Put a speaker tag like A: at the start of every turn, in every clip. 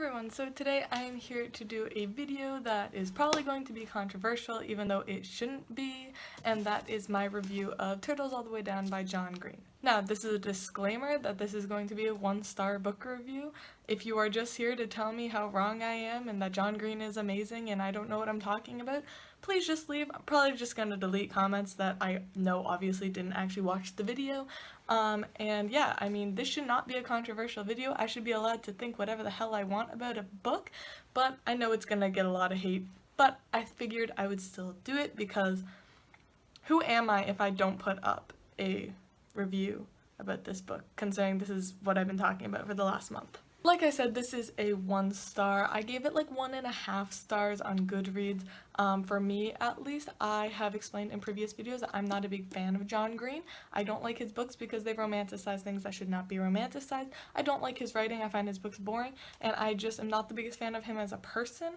A: everyone, so today I am here to do a video that is probably going to be controversial even though it shouldn't be, and that is my review of Turtles All the Way Down by John Green. Now, this is a disclaimer that this is going to be a 1-star book review. If you are just here to tell me how wrong I am and that John Green is amazing and I don't know what I'm talking about, please just leave. I'm probably just going to delete comments that I know obviously didn't actually watch the video. And yeah, I mean, this should not be a controversial video. I should be allowed to think whatever the hell I want about a book, but I know it's gonna get a lot of hate, but I figured I would still do it because who am I if I don't put up a review about this book, considering this is what I've been talking about for the last month. Like I said, this is a 1-star. I gave it like 1.5 stars on Goodreads. For me, at least, I have explained in previous videos that I'm not a big fan of John Green. I don't like his books because they romanticize things that should not be romanticized. I don't like his writing. I find his books boring, and I just am not the biggest fan of him as a person.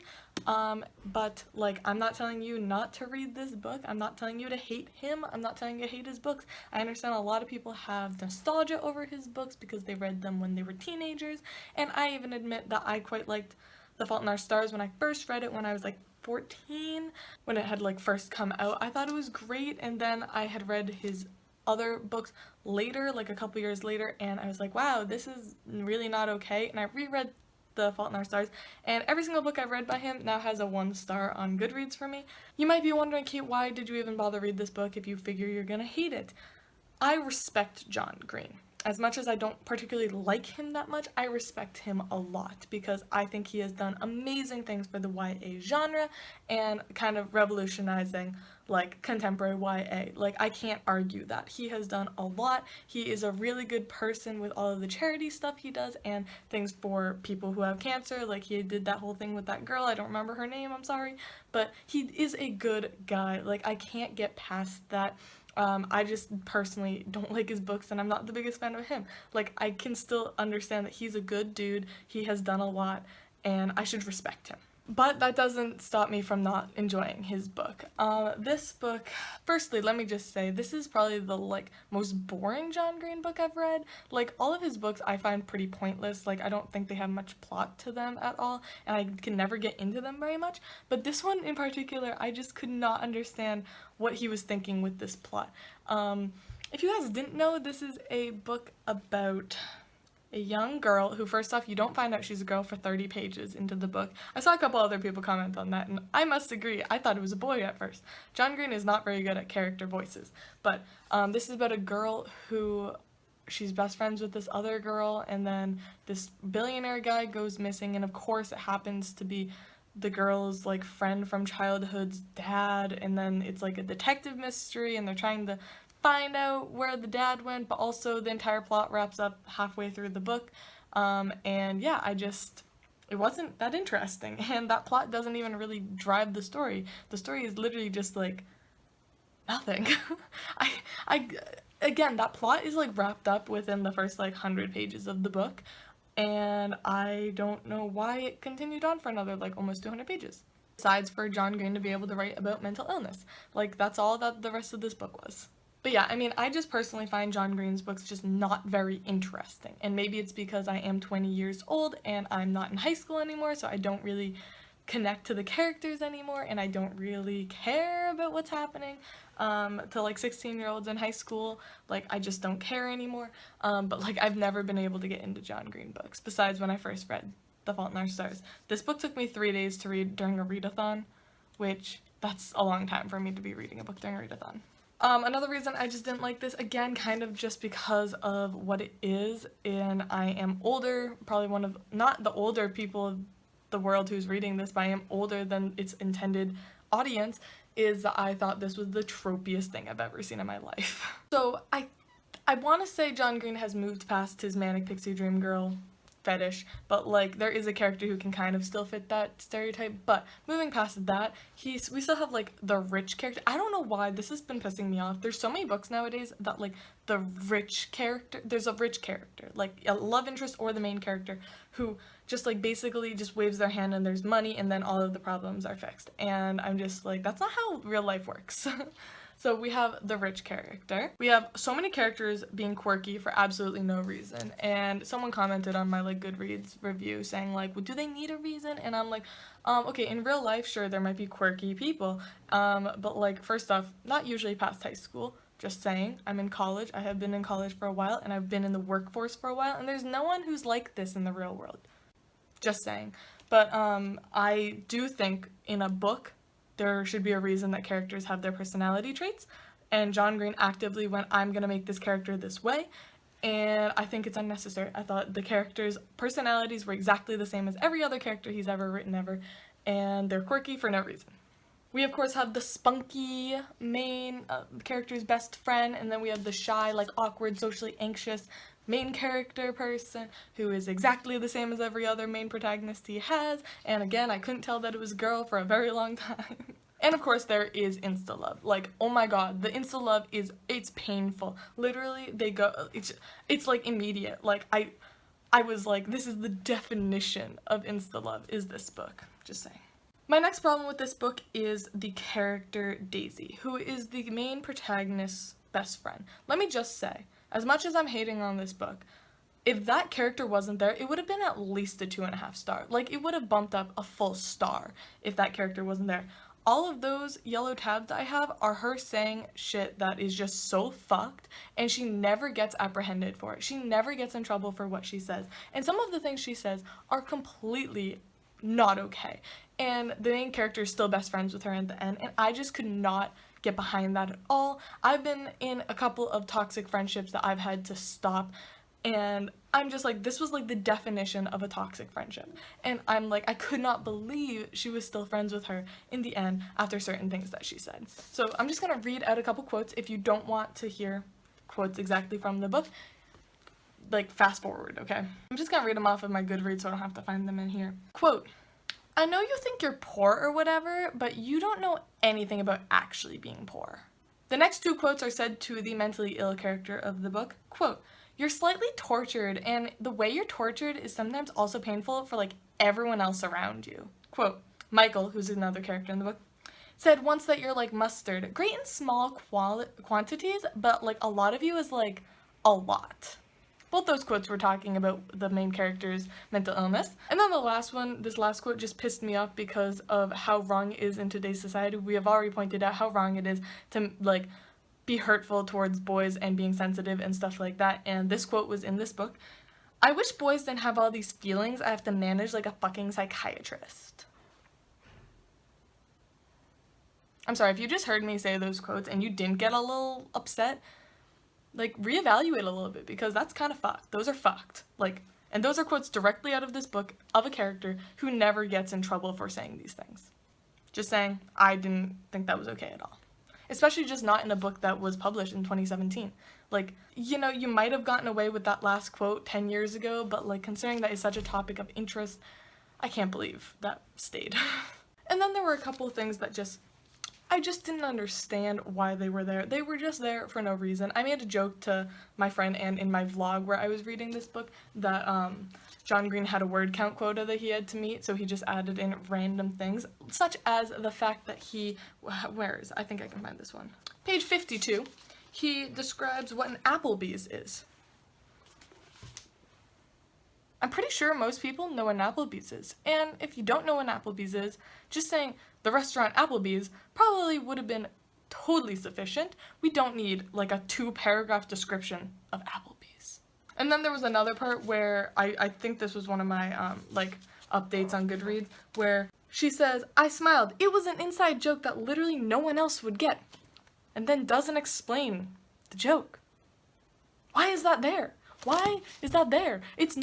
A: But like, I'm not telling you not to read this book. I'm not telling you to hate him. I'm not telling you to hate his books. I understand a lot of people have nostalgia over his books because they read them when they were teenagers, and I even admit that I quite liked The Fault in Our Stars when I first read it when I was like 14, when it had like first come out. I thought it was great, and then I had read his other books later, like a couple years later, and I was like, wow, this is really not okay, and I reread The Fault in Our Stars, and every single book I've read by him now has a 1-star on Goodreads for me. You might be wondering, Kate, why did you even bother read this book if you figure you're gonna hate it? I respect John Green. As much as I don't particularly like him that much, I respect him a lot because I think he has done amazing things for the YA genre and kind of revolutionizing like contemporary YA. Like, I can't argue that. He has done a lot. He is a really good person with all of the charity stuff he does and things for people who have cancer. Like, he did that whole thing with that girl. I don't remember her name, I'm sorry. But he is a good guy. Like, I can't get past that. I just personally don't like his books, and I'm not the biggest fan of him. Like, I can still understand that he's a good dude, he has done a lot, and I should respect him. But that doesn't stop me from not enjoying his book. This book, firstly, let me just say, this is probably the, like, most boring John Green book I've read. Like, all of his books I find pretty pointless. Like, I don't think they have much plot to them at all, and I can never get into them very much. But this one in particular, I just could not understand what he was thinking with this plot. If you guys didn't know, this is a book about a young girl who, first off, you don't find out she's a girl for 30 pages into the book. I saw a couple other people comment on that, and I must agree, I thought it was a boy at first. John Green is not very good at character voices, but this is about a girl who, she's best friends with this other girl, and then this billionaire guy goes missing, and of course it happens to be the girl's like friend from childhood's dad, and then it's like a detective mystery, and they're trying to find out where the dad went, but also the entire plot wraps up halfway through the book. And yeah, it wasn't that interesting, and that plot doesn't even really drive the story. The story is literally just like nothing. Again, that plot is like wrapped up within the first like 100 pages of the book, and I don't know why it continued on for another like almost 200 pages. Besides for John Green to be able to write about mental illness. Like, that's all that the rest of this book was. But yeah, I mean, I just personally find John Green's books just not very interesting, and maybe it's because I am 20 years old and I'm not in high school anymore, so I don't really connect to the characters anymore, and I don't really care about what's happening to like 16-year-olds in high school. Like, I just don't care anymore. But like, I've never been able to get into John Green books besides when I first read The Fault in Our Stars. This book took me 3 days to read during a readathon, which that's a long time for me to be reading a book during a readathon. Another reason I just didn't like this, again, kind of just because of what it is, and I am older, probably one of, not the older people of the world who's reading this, but I am older than its intended audience, is that I thought this was the tropiest thing I've ever seen in my life. So I want to say John Green has moved past his manic pixie dream girl fetish, but like, there is a character who can kind of still fit that stereotype. But moving past that, we still have like the rich character. I don't know why this has been pissing me off. There's so many books nowadays that like the rich character, there's a rich character, like a love interest or the main character, who just like basically just waves their hand and there's money, and then all of the problems are fixed. And I'm just like, that's not how real life works. So we have the rich character. We have so many characters being quirky for absolutely no reason. And someone commented on my like Goodreads review saying like, well, do they need a reason? And I'm like, okay, in real life, sure, there might be quirky people. But like, first off, not usually past high school. Just saying, I'm in college. I have been in college for a while, and I've been in the workforce for a while, and there's no one who's like this in the real world. Just saying. But I do think in a book, there should be a reason that characters have their personality traits, and John Green actively went, I'm gonna make this character this way, and I think it's unnecessary. I thought the characters' personalities were exactly the same as every other character he's ever written ever, and they're quirky for no reason. We of course have the spunky main character's best friend, and then we have the shy, like awkward, socially anxious main character person who is exactly the same as every other main protagonist he has, and again, I couldn't tell that it was a girl for a very long time. And of course there is insta-love. Like, oh my god, the insta-love it's painful. Literally, it's like immediate. Like, I was like, this is the definition of insta-love, is this book. Just saying. My next problem with this book is the character Daisy, who is the main protagonist's best friend. Let me just say, as much as I'm hating on this book, if that character wasn't there, it would have been at least a 2.5 star. Like, it would have bumped up a full star if that character wasn't there. All of those yellow tabs I have are her saying shit that is just so fucked, and she never gets apprehended for it. She never gets in trouble for what she says. And some of the things she says are completely not okay. And the main character is still best friends with her at the end, and I just could not get behind that at all. I've been in a couple of toxic friendships that I've had to stop, and I'm just like, this was like the definition of a toxic friendship. And I'm like, I could not believe she was still friends with her in the end after certain things that she said. So I'm just gonna read out a couple quotes. If you don't want to hear quotes exactly from the book, like fast forward, okay? I'm just gonna read them off of my Goodreads so I don't have to find them in here. Quote, I know you think you're poor or whatever, but you don't know anything about actually being poor. The next two quotes are said to the mentally ill character of the book. Quote, you're slightly tortured, and the way you're tortured is sometimes also painful for like everyone else around you. Quote, Michael, who's another character in the book, said once that you're like mustard, great in small quantities, but like a lot of you is like a lot. Both those quotes were talking about the main character's mental illness. And then the last one, this last quote just pissed me off because of how wrong it is in today's society. We have already pointed out how wrong it is to like be hurtful towards boys and being sensitive and stuff like that. And this quote was in this book. I wish boys didn't have all these feelings I have to manage like a fucking psychiatrist. I'm sorry, if you just heard me say those quotes and you didn't get a little upset, like, reevaluate a little bit, because that's kind of fucked. Those are fucked. Like, and those are quotes directly out of this book of a character who never gets in trouble for saying these things. Just saying, I didn't think that was okay at all. Especially just not in a book that was published in 2017. Like, you know, you might have gotten away with that last quote 10 years ago, but like, considering that is such a topic of interest, I can't believe that stayed. And then there were a couple of things that I just didn't understand why they were there. They were just there for no reason. I made a joke to my friend and in my vlog where I was reading this book that John Green had a word count quota that he had to meet, so he just added in random things, such as the fact that I think I can find this one. Page 52, he describes what an Applebee's is. I'm pretty sure most people know what an Applebee's is, and if you don't know what an Applebee's is, just saying the restaurant Applebee's probably would have been totally sufficient. We don't need like a 2-paragraph description of Applebee's. And then there was another part where I think this was one of my like updates on Goodreads, where she says, I smiled, it was an inside joke that literally no one else would get, and then doesn't explain the joke. Why is that there? Why is that there? It's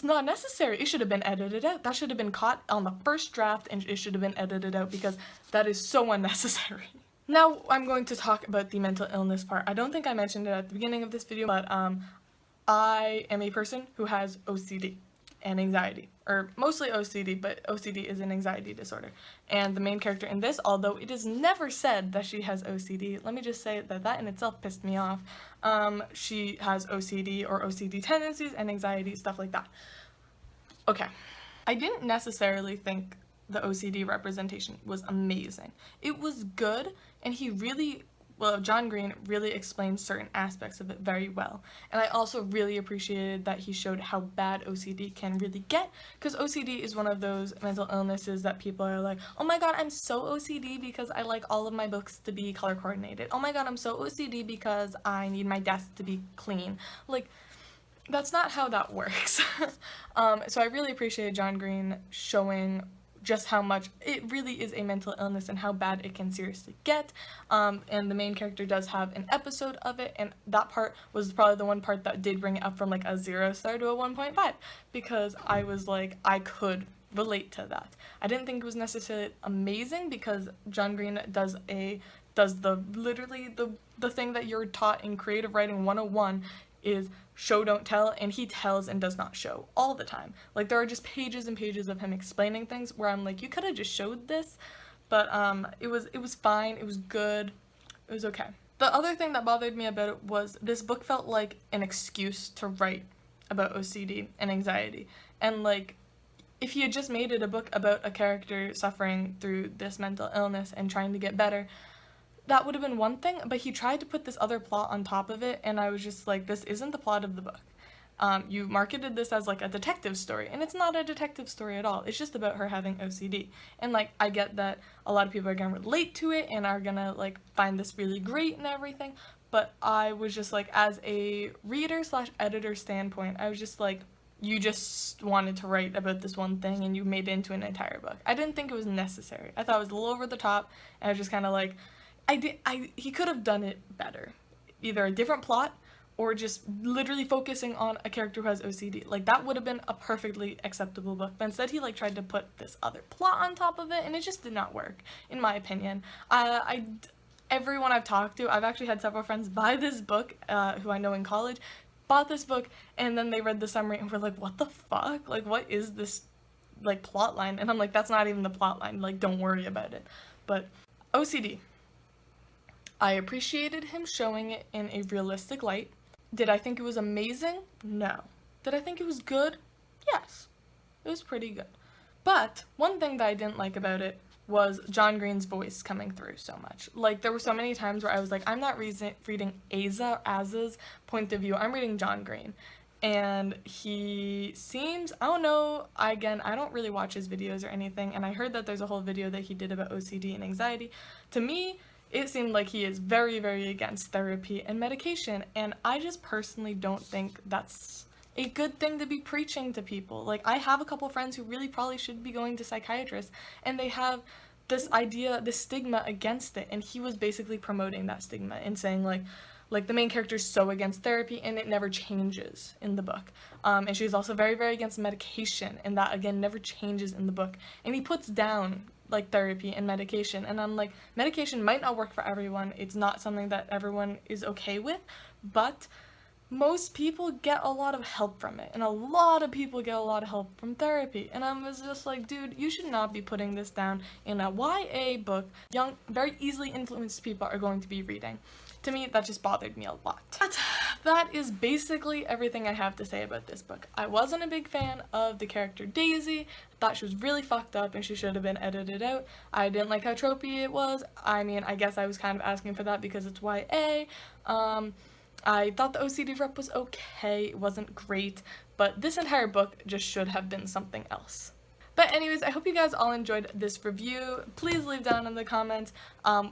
A: not necessary. It should have been edited out. That should have been caught on the first draft, and it should have been edited out because that is so unnecessary. Now I'm going to talk about the mental illness part. I don't think I mentioned it at the beginning of this video, but I am a person who has OCD and anxiety, or mostly OCD, but OCD is an anxiety disorder. And the main character in this, although it is never said that she has OCD, let me just say that in itself pissed me off. She has OCD or OCD tendencies and anxiety, stuff like that. Okay, I didn't necessarily think the OCD representation was amazing. It was good, and he really John Green really explains certain aspects of it very well. And I also really appreciated that he showed how bad OCD can really get, because OCD is one of those mental illnesses that people are like, oh my god, I'm so OCD because I like all of my books to be color coordinated. Oh my god, I'm so OCD because I need my desk to be clean. Like, that's not how that works. So I really appreciated John Green showing just how much it really is a mental illness and how bad it can seriously get. And the main character does have an episode of it, and that part was probably the one part that did bring it up from like a 0 star to a 1.5, because I was like, I could relate to that. I didn't think it was necessarily amazing, because John Green does literally the thing that you're taught in creative writing 101 is show don't tell, and he tells and does not show all the time. Like, there are just pages and pages of him explaining things where I'm like, you could have just showed this, but it was fine, it was good, it was okay. The other thing that bothered me about it was this book felt like an excuse to write about OCD and anxiety, and like, if he had just made it a book about a character suffering through this mental illness and trying to get better, that would have been one thing, but he tried to put this other plot on top of it, and I was just like, this isn't the plot of the book. You marketed this as like a detective story, and it's not a detective story at all. It's just about her having OCD. And like, I get that a lot of people are gonna relate to it and are gonna like find this really great and everything, but I was just like, as a reader/editor standpoint, I was just like, you just wanted to write about this one thing and you made it into an entire book. I didn't think it was necessary. I thought it was a little over the top, and I was just kind of like, he could have done it better. Either a different plot, or just literally focusing on a character who has OCD. Like, that would have been a perfectly acceptable book, but instead he like tried to put this other plot on top of it, and it just did not work, in my opinion. Everyone I've talked to, I've actually had several friends buy this book, who I know in college, bought this book, and then they read the summary and were like, what the fuck? Like, what is this, like, plot line? And I'm like, that's not even the plot line, like, don't worry about it. But OCD. I appreciated him showing it in a realistic light. Did I think it was amazing? No. Did I think it was good? Yes. It was pretty good. But one thing that I didn't like about it was John Green's voice coming through so much. Like, there were so many times where I was like, I'm not reading Aza's point of view, I'm reading John Green. And he seems, I don't know, I don't really watch his videos or anything, and I heard that there's a whole video that he did about OCD and anxiety. To me, it seemed like he is very, very against therapy and medication, and I just personally don't think that's a good thing to be preaching to people. Like, I have a couple friends who really probably should be going to psychiatrists, and they have this idea, this stigma against it, and he was basically promoting that stigma and saying like the main character's so against therapy and it never changes in the book. And she's also very, very against medication, and that again never changes in the book. And he puts down like therapy and medication, and I'm like, medication might not work for everyone, it's not something that everyone is okay with, but most people get a lot of help from it, and a lot of people get a lot of help from therapy, and I was just like, dude, you should not be putting this down in a YA book young, very easily influenced people are going to be reading. To me, that just bothered me a lot. But that is basically everything I have to say about this book. I wasn't a big fan of the character Daisy. I thought she was really fucked up and she should have been edited out. I didn't like how tropey it was. I mean, I guess I was kind of asking for that because it's YA. I thought the OCD rep was okay, it wasn't great, but this entire book just should have been something else. But anyways, I hope you guys all enjoyed this review. Please leave down in the comments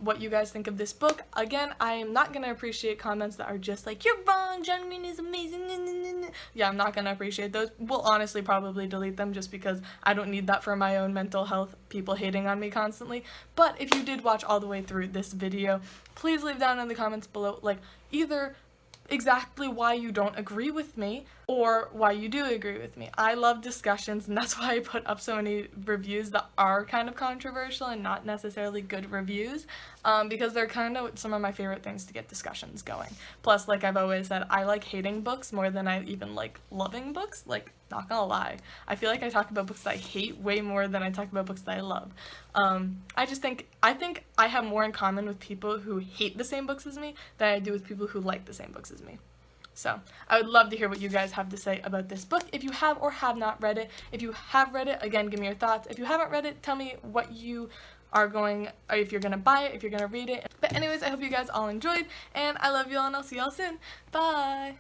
A: what you guys think of this book. Again, I am not going to appreciate comments that are just like, you're wrong, John Green is amazing. Yeah, I'm not going to appreciate those. We'll honestly probably delete them just because I don't need that for my own mental health, people hating on me constantly. But if you did watch all the way through this video, please leave down in the comments below, like, either exactly why you don't agree with me or why you do agree with me. I love discussions, and that's why I put up so many reviews that are kind of controversial and not necessarily good reviews, because they're kind of some of my favorite things to get discussions going. Plus, like I've always said, I like hating books more than I even like loving books. Like, not gonna lie, I feel like I talk about books that I hate way more than I talk about books that I love. I think I have more in common with people who hate the same books as me than I do with people who like the same books as me. So, I would love to hear what you guys have to say about this book, if you have or have not read it. If you have read it, again, give me your thoughts. If you haven't read it, tell me what you are going, or if you're gonna buy it, if you're gonna read it. But anyways, I hope you guys all enjoyed, and I love you all, and I'll see y'all soon. Bye!